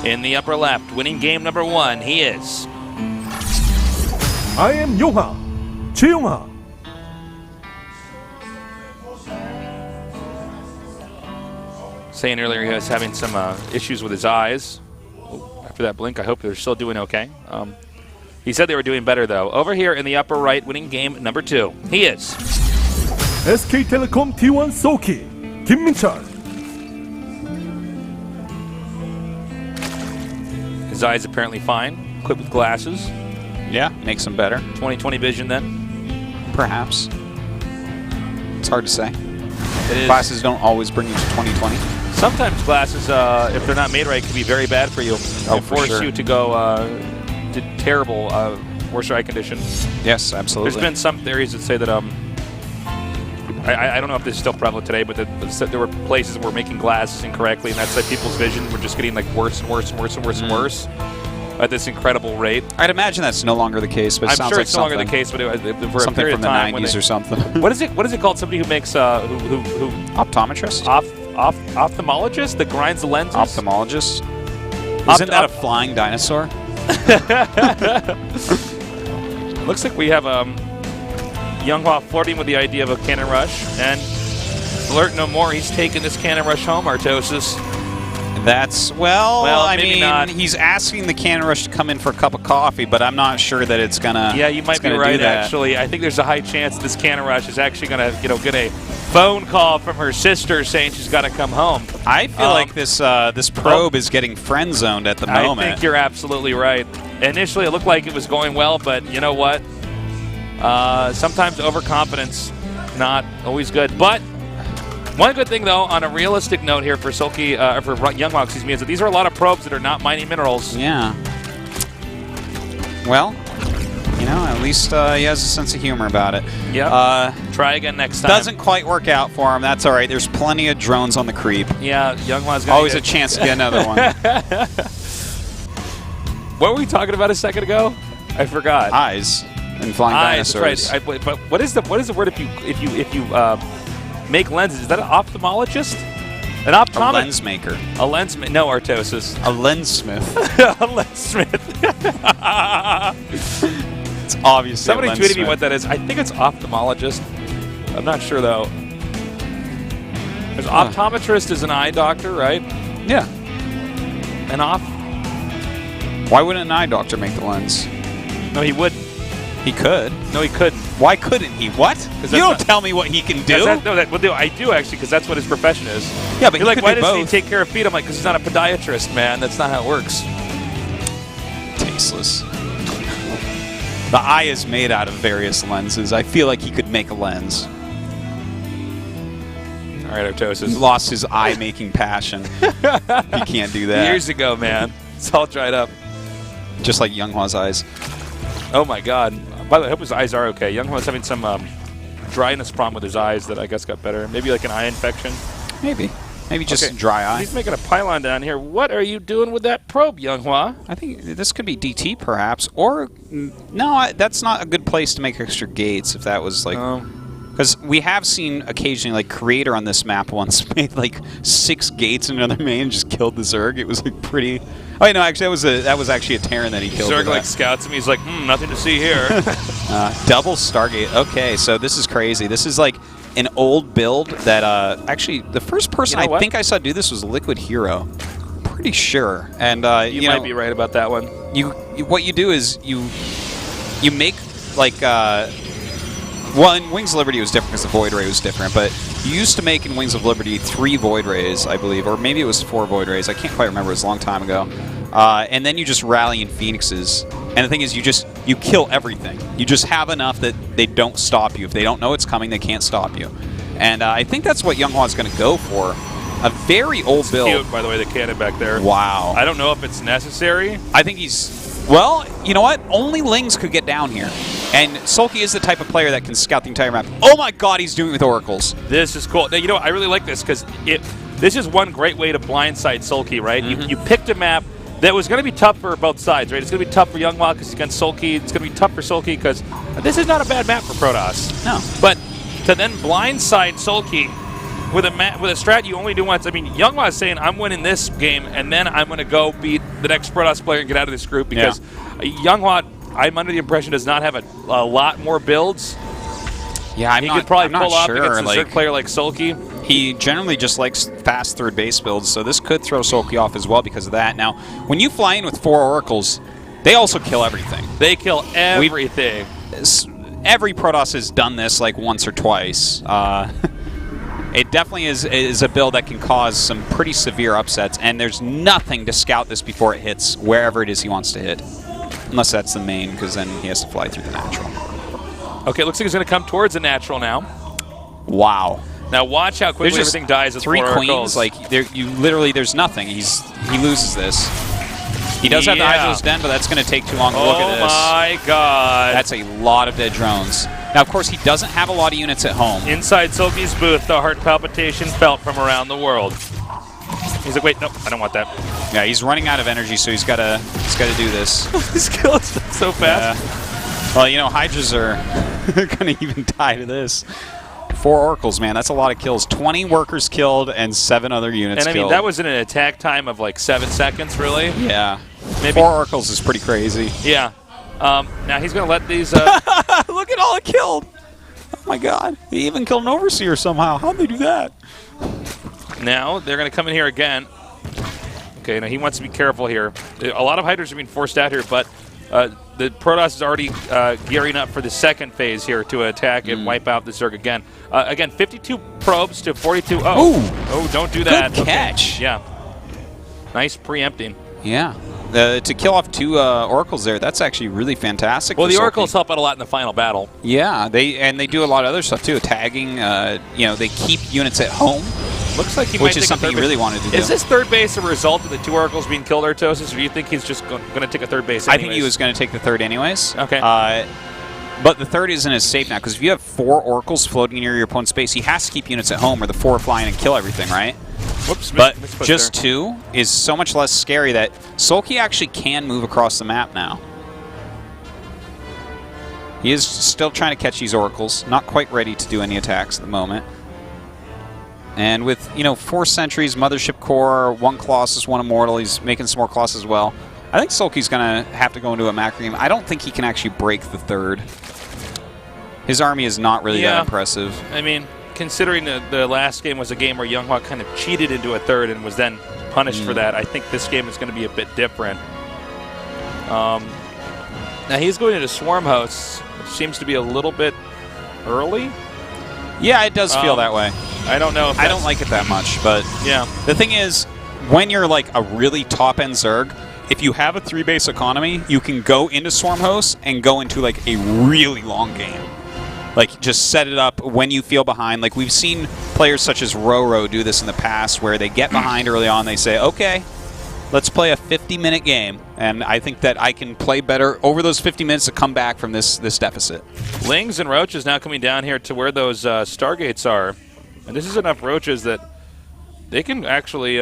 In the upper left, winning game number 1, he is. I am YongHwa, YongHwa. Saying earlier he was having some issues with his eyes. After that blink, I hope they're still doing okay. He said they were doing better, though. Over here in the upper right, winning game number 2, he is. SK Telecom T1 Soulkey, 김민철. His eyes apparently fine, equipped with glasses. Yeah, makes them better. 20/20 vision then. Perhaps. It's hard to say. It is. Glasses don't always bring you to 20/20. Sometimes glasses, if they're not made right, can be very bad for you. Oh, and force you to go to terrible worse eye condition. Yes, absolutely. There's been some theories that say that I don't know if this is still prevalent today, but there were places where making glasses incorrectly, and that's like people's vision were just getting like worse and worse and worse and worse and worse at this incredible rate. I'd imagine that's no longer the case, but it I'm sounds sure like it's no longer the case, but for something a period from the of time 90s or something. What is it called? Somebody who makes who Optometrist? Ophthalmologist that grinds the lenses. Ophthalmologist? Isn't that a flying dinosaur? Looks like we have YongHwa flirting with the idea of a cannon rush, and alert no more. He's taking this cannon rush home, Artosis. That's, well I maybe mean, not. He's asking the cannon rush to come in for a cup of coffee, but I'm not sure that it's gonna. Yeah, you might be right. Actually, I think there's a high chance this cannon rush is actually gonna, get a phone call from her sister saying she's got to come home. I feel like this probe is getting friend zoned at the moment. I think you're absolutely right. Initially, it looked like it was going well, but you know what? Sometimes overconfidence not always good. But one good thing, though, on a realistic note here for Soulkey, for YongHwa, excuse me, is that these are a lot of probes that are not mining minerals. Yeah. Well, at least he has a sense of humor about it. Yeah. Try again next time. Doesn't quite work out for him. That's all right. There's plenty of drones on the creep. Yeah, YongHwa's got always a chance to get another one. What were we talking about a second ago? I forgot. Eyes and flying dinosaurs. That's right. But what is the word if you make lenses? Is that an ophthalmologist? An optometrist? A lens maker. A lens no, Artosis. A lensmith. A lensmith. It's obvious. Somebody tweeted me what that is. I think it's ophthalmologist. I'm not sure though. There's optometrist is an eye doctor, right? Yeah. An Why wouldn't an eye doctor make the lens? No, he wouldn't. He could. No, he couldn't. Why couldn't he? What? You don't tell me what he can do. I do actually, because that's what his profession is. Yeah, but you're like, why doesn't he both. take care of feet? I'm like, because he's not a podiatrist, man. That's not how it works. Tasteless. The eye is made out of various lenses. I feel like he could make a lens. All right, Artosis. He lost his eye-making passion. He can't do that. Years ago, man. It's all dried up. Just like YongHwa's eyes. Oh, my God. By the way, I hope his eyes are okay. YongHwa's having some dryness problem with his eyes that I guess got better. Maybe like an eye infection. Maybe just dry eye. He's making a pylon down here. What are you doing with that probe, YongHwa? I think this could be DT, perhaps. Or, no, that's not a good place to make extra gates if that was like... Because we have seen occasionally, like, Creator on this map once made, like, 6 gates in another main and just killed the Zerg. It was, like, pretty... Oh, no, actually, that was actually a Terran that he killed. Zerg, like, scouts him. He's like, nothing to see here. Double Stargate. Okay, so this is crazy. This is, like, an old build that, actually, the first person I think I saw do this was Liquid Hero. Pretty sure. And, you might be right about that one. What you do is you make, like... Well, in Wings of Liberty it was different because the Void Ray was different, but you used to make in Wings of Liberty 3 Void Rays, I believe, or maybe it was 4 Void Rays. I can't quite remember. It was a long time ago. And then you just rally in Phoenixes. And the thing is, you kill everything. You just have enough that they don't stop you. If they don't know it's coming, they can't stop you. And I think that's what YongHwa is going to go for. A very old build. Cute, by the way, the cannon back there. Wow. I don't know if it's necessary. I think he's... Well, you know what? Only Lings could get down here. And Soulkey is the type of player that can scout the entire map. Oh my god, he's doing it with Oracles. This is cool. Now, you know what? I really like this because this is one great way to blindside Soulkey, right? You picked a map that was going to be tough for both sides, right? It's going to be tough for YongHwa because he's against Soulkey. It's going to be tough for Soulkey because this is not a bad map for Protoss. No. But to then blindside Soulkey with a strat you only do once. I mean, YongHwa is saying, I'm winning this game, and then I'm going to go beat the next Protoss player and get out of this group because YongHwa, I'm under the impression, does not have a lot more builds. Yeah, he could probably pull up sure. against a Zerg player like Soulkey. He generally just likes fast third base builds, so this could throw Soulkey off as well because of that. Now, when you fly in with 4 Oracles, they also kill everything. They kill everything. Every Protoss has done this like once or twice. It definitely is a build that can cause some pretty severe upsets, and there's nothing to scout this before it hits wherever it is he wants to hit. Unless that's the main, because then he has to fly through the natural. Okay, looks like he's going to come towards the natural now. Wow. Now watch how quickly everything dies with 3 queens. Oracles. Like there's nothing. He loses this. He does have the Hydro's Den, but that's going to take too long to look at this. Oh my god. That's a lot of dead drones. Now, of course, he doesn't have a lot of units at home. Inside Soulkey's booth, the heart palpitation felt from around the world. He's like, wait, nope, I don't want that. Yeah, he's running out of energy, so he's got to do this. His kill is so fast. Well, you know, Hydras are going to even die to this. 4 Oracles, man, that's a lot of kills. 20 workers killed and 7 other units killed. And I mean, that was in an attack time of like 7 seconds, really. Yeah. Maybe 4 Oracles is pretty crazy. Yeah. Now he's going to let these... Look at all it killed. Oh, my God. He even killed an Overseer somehow. How'd they do that? Now they're going to come in here again. Okay, now he wants to be careful here. A lot of Hydras are being forced out here, but the Protoss is already gearing up for the second phase here to attack and wipe out the Zerg again. Again, 52 probes to 42. Oh, don't do that. Good catch. Okay. Yeah. Nice preempting. Yeah. To kill off 2 Oracles there, that's actually really fantastic. Well, the Soulkey. Oracles help out a lot in the final battle. Yeah, they do a lot of other stuff too. Tagging, you know, they keep units at home. Looks like he which might is take something a you really wanted to do. Is this third base a result of the 2 Oracles being killed, Artosis, or do you think he's just going to take a third base anyways? I think he was going to take the third anyways. Okay. But the third isn't as safe now, because if you have 4 Oracles floating near your opponent's base, he has to keep units at home, or the 4 fly in and kill everything, right? Whoops, but just there. 2 is so much less scary that Soulkey actually can move across the map now. He is still trying to catch these Oracles, not quite ready to do any attacks at the moment. And with, you know, 4 Sentries, Mothership Core, 1 Colossus, 1 Immortal, he's making some more Colossus as well. I think Soulkey's going to have to go into a macro game. I don't think he can actually break the third. His army is not really that impressive. I mean, considering the last game was a game where YongHwa kind of cheated into a third and was then punished for that, I think this game is going to be a bit different. Now he's going into Swarm Hosts, which seems to be a little bit early. Yeah, it does feel that way. I don't know if I don't like it that much, but yeah. The thing is, when you're like a really top-end Zerg, if you have a 3-base economy, you can go into Swarm Hosts and go into like a really long game. Like, just set it up when you feel behind. Like, we've seen players such as Ro32 do this in the past, where they get behind early on, they say, okay, let's play a 50-minute game. And I think that I can play better over those 50 minutes to come back from this deficit. Lings and Roaches now coming down here to where those Stargates are. And this is enough Roaches that they can actually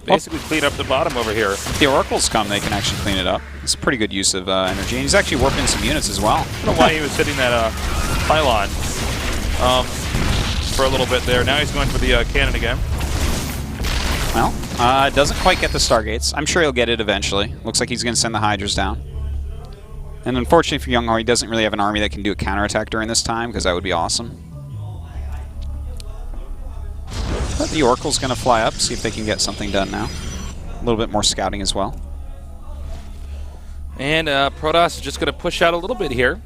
basically clean up the bottom over here. If the Oracles come, they can actually clean it up. It's a pretty good use of energy. And he's actually warping some units as well. I don't know why he was hitting that pylon for a little bit there. Now he's going for the cannon again. Well, doesn't quite get the Stargates. I'm sure he'll get it eventually. Looks like he's going to send the Hydras down. And unfortunately for YongHwa, he doesn't really have an army that can do a counterattack during this time, because that would be awesome. But the Oracle's going to fly up, see if they can get something done now. A little bit more scouting as well. And Protoss is just going to push out a little bit here.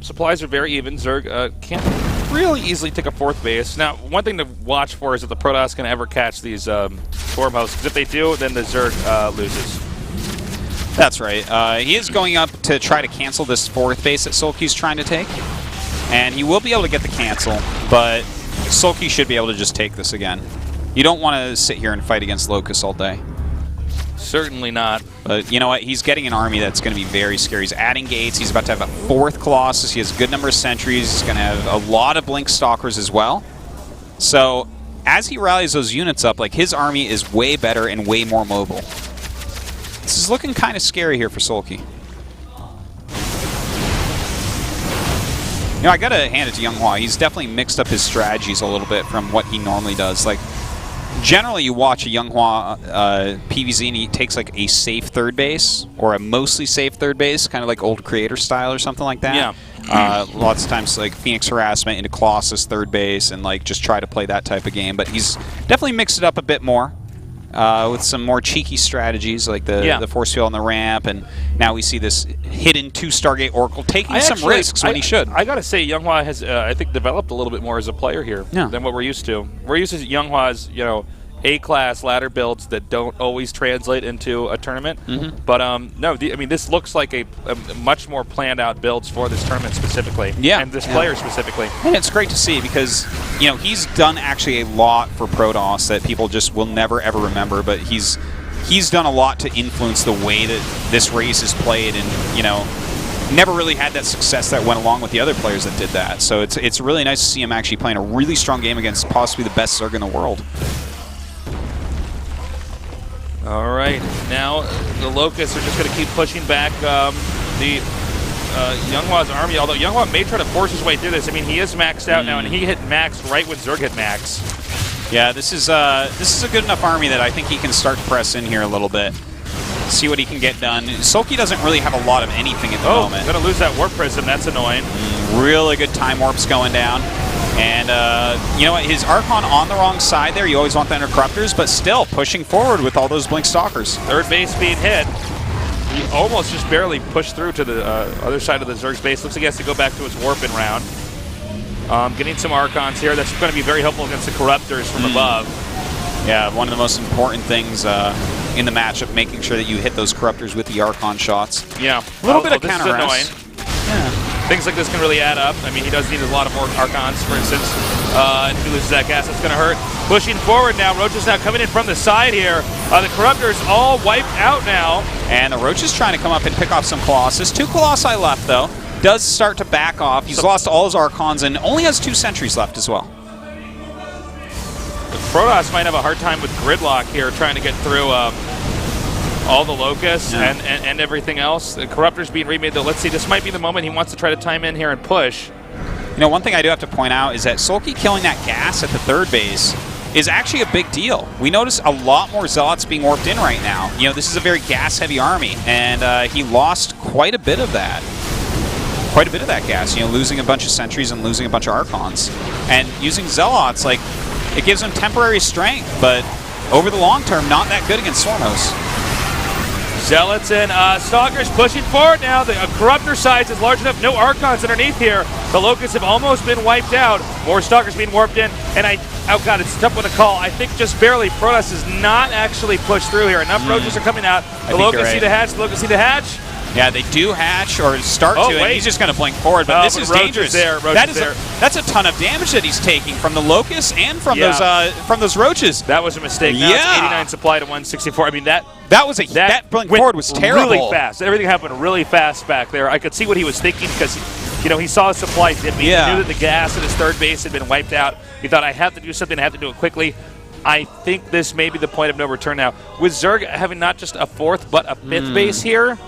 Supplies are very even. Zerg can't really easily take a 4th base. Now, one thing to watch for is that the Protoss can ever catch these Swarm Hosts, because if they do, then the Zerg loses. That's right. He is going up to try to cancel this 4th base that Soulkey's trying to take. And he will be able to get the cancel, but Soulkey should be able to just take this again. You don't want to sit here and fight against Locust all day. Certainly not. But you know what? He's getting an army that's going to be very scary. He's adding gates. He's about to have a 4th Colossus. He has a good number of sentries. He's going to have a lot of Blink Stalkers as well. So as he rallies those units up, like, his army is way better and way more mobile. This is looking kind of scary here for Soulkey. You know, I gotta hand it to YongHwa. He's definitely mixed up his strategies a little bit from what he normally does. Like, generally you watch a YongHwa PvZ and he takes like a safe third base or a mostly safe third base, kind of like old creator style or something like that. Yeah. Lots of times like Phoenix Harassment into Colossus third base and like just try to play that type of game. But he's definitely mixed it up a bit more. With some more cheeky strategies like the force field on the ramp, and now we see this hidden 2 Stargate Oracle taking some risks when he should. I gotta say, YongHwa has, I think, developed a little bit more as a player here than what we're used to. We're used to YongHwa's, you know, A-class ladder builds that don't always translate into a tournament. But no, I mean, this looks like a much more planned out builds for this tournament specifically, and this player specifically. And it's great to see because, you know, he's done actually a lot for Protoss that people just will never ever remember, but he's done a lot to influence the way that this race is played, and, you know, never really had that success that went along with the other players that did that. So it's really nice to see him actually playing a really strong game against possibly the best Zerg in the world. All right, now the Locusts are just going to keep pushing back YongHwa's army, although YongHwa may try to force his way through this. I mean, he is maxed out now, and he hit max right when Zerg hit max. Yeah, this is a good enough army that I think he can start to press in here a little bit. See what he can get done. Soulkey doesn't really have a lot of anything at the moment. Going to lose that Warp Prism. That's annoying. Really good time warps going down. And, you know what, his Archon on the wrong side there, you always want the Intercorruptors, but still pushing forward with all those Blink Stalkers. Third base being hit. He almost just barely pushed through to the other side of the Zerg's base. Looks like he has to go back to his Warping round. Getting some Archons here. That's going to be very helpful against the Corruptors from above. Yeah, one of the most important things in the matchup, making sure that you hit those Corruptors with the Archon shots. Yeah. A little bit of counter annoying. Yeah. Things like this can really add up. I mean, he does need a lot of more Archons, for instance. If he loses that gas, it's going to hurt. Pushing forward now. Roach is now coming in from the side here. The Corruptors all wiped out now. And the Roach is trying to come up and pick off some Colossus. 2 Colossi left, though. Does start to back off. He's lost all his Archons and only has 2 sentries left as well. The Protoss might have a hard time with gridlock here, trying to get through all the Locusts and everything else. The Corruptor's being remade, though. Let's see, this might be the moment he wants to try to time in here and push. You know, one thing I do have to point out is that Soulkey killing that gas at the third base is actually a big deal. We notice a lot more Zealots being warped in right now. You know, this is a very gas-heavy army, and he lost quite a bit of that. Quite a bit of that gas, you know, losing a bunch of sentries and losing a bunch of Archons. And using Zealots, like, it gives him temporary strength, but over the long term, not that good against Stormhosts. Zealots and Stalkers pushing forward now. The Corruptor size is large enough. No Archons underneath here. The Locusts have almost been wiped out. More Stalkers being warped in. And oh god, it's a tough one to call. I think just barely. Protoss is not actually pushed through here. Enough Roaches are coming out. The Locusts see the hatch. The Locusts see the hatch. Yeah, they do hatch or start to, and he's just going to blink forward. But this is dangerous. That's a ton of damage that he's taking from the Locusts and from those Roaches. That was a mistake. Now it's 89 supply to 164. I mean, that blink forward was terrible. Really fast. Everything happened really fast back there. I could see what he was thinking because, you know, he saw his supply dipping. He knew that the gas at his third base had been wiped out. He thought, I have to do something. I have to do it quickly. I think this may be the point of no return now. With Zerg having not just a 4th but a 5th base here.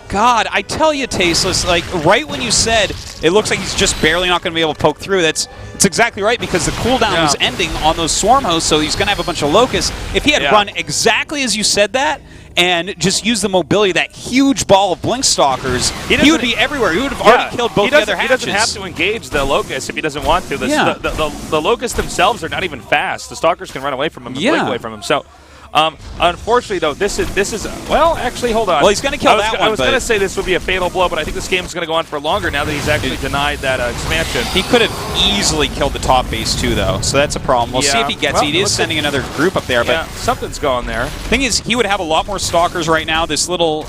God, I tell you, Tasteless, like, right when you said it looks like he's just barely not going to be able to poke through, it's exactly right, because the cooldown was ending on those Swarm Hosts, so he's going to have a bunch of Locusts. If he had run exactly as you said that, and just used the mobility, that huge ball of Blink Stalkers, he would be everywhere. He would have already killed both the other hatches. He doesn't have to engage the Locusts if he doesn't want to. The Locusts themselves are not even fast. The Stalkers can run away from him and blink away from him. So, unfortunately, though, this is well, actually, hold on. Well, he's going to kill that one. I was going to say this would be a fatal blow, but I think this game is going to go on for longer now that he's actually denied that expansion. He could have easily killed the top base, too, though, so that's a problem. We'll see if he gets it. He is sending another group up there, but something's going there. Thing is, he would have a lot more Stalkers right now. This little,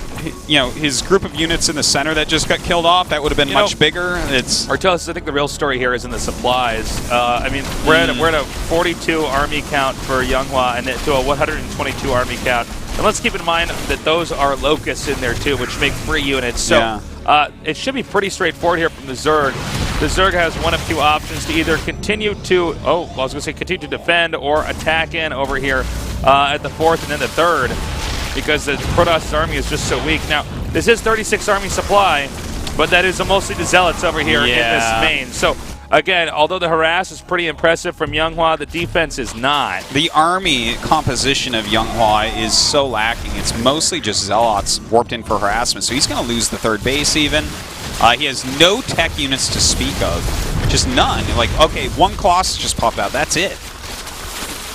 you know, his group of units in the center that just got killed off, that would have been much bigger. Artelis, I think the real story here is in the supplies. I mean, we're at a 42 army count for YongHwa and to a 122 army count. And let's keep in mind that those are Locusts in there too, which make 3 units. So it should be pretty straightforward here from the Zerg. The Zerg has one of 2 options to either continue to, continue to defend or attack in over here at the 4th and then the 3rd, because the Protoss army is just so weak. Now, this is 36 army supply, But that is mostly the Zealots over here in Yeah. this main. So, again, although the harass is pretty impressive from YongHwa, the defense is not. The army composition of YongHwa is so lacking. It's mostly just Zealots warped in for harassment, so he's going to lose the third base even. He has no tech units to speak of. Just none. Like, okay, one Colossus just popped out. That's it.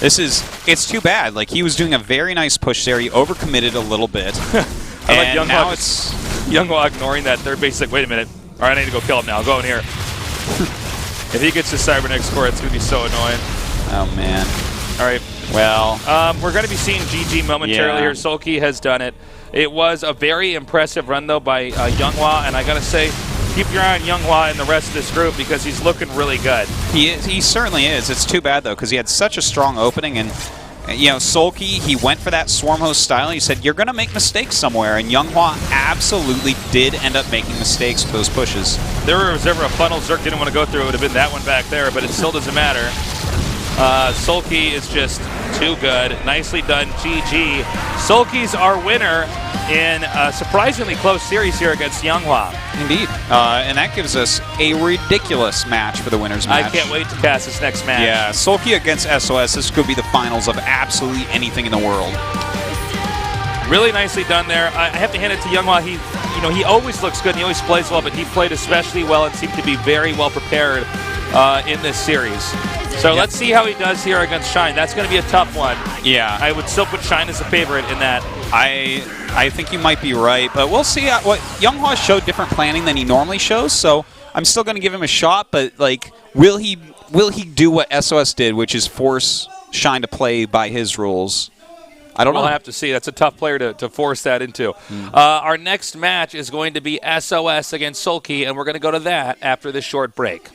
It's too bad. Like, he was doing a very nice push there. He overcommitted a little bit. I like and now it's... YongHwa ignoring that third base. Like, wait a minute. All right, I need to go kill him now. Go in here. If he gets his Cybernetic score, it's going to be so annoying. Oh, man. All right. Well... we're going to be seeing GG momentarily here. Soulkey has done it. It was a very impressive run, though, by YongHwa, and I got to say, keep your eye on YongHwa and the rest of this group because he's looking really good. He certainly is. It's too bad, though, because he had such a strong opening, and, you know, Soulkey, he went for that Swarm Host style, and he said, you're going to make mistakes somewhere, and YongHwa absolutely did end up making mistakes with those pushes. If there was ever a funnel Zerk didn't want to go through, it would have been that one back there, but it still doesn't matter. Soulkey is just too good. Nicely done, GG. Soulkey's our winner in a surprisingly close series here against YongHwa. Indeed. And that gives us a ridiculous match for the winner's match. I can't wait to cast this next match. Yeah, Soulkey against SOS. This could be the finals of absolutely anything in the world. Really nicely done there. I have to hand it to YongHwa. He always looks good and he always plays well, but he played especially well and seemed to be very well prepared in this series. So let's see how he does here against Shine. That's going to be a tough one. Yeah. I would still put Shine as a favorite in that. I think you might be right, but we'll see. What YongHwa showed different planning than he normally shows, so I'm still going to give him a shot. But like, will he do what SOS did, which is force Shine to play by his rules? I don't know. We'll have to see. That's a tough player to force that into. Our next match is going to be SOS against Soulkey, and we're going to go to that after this short break.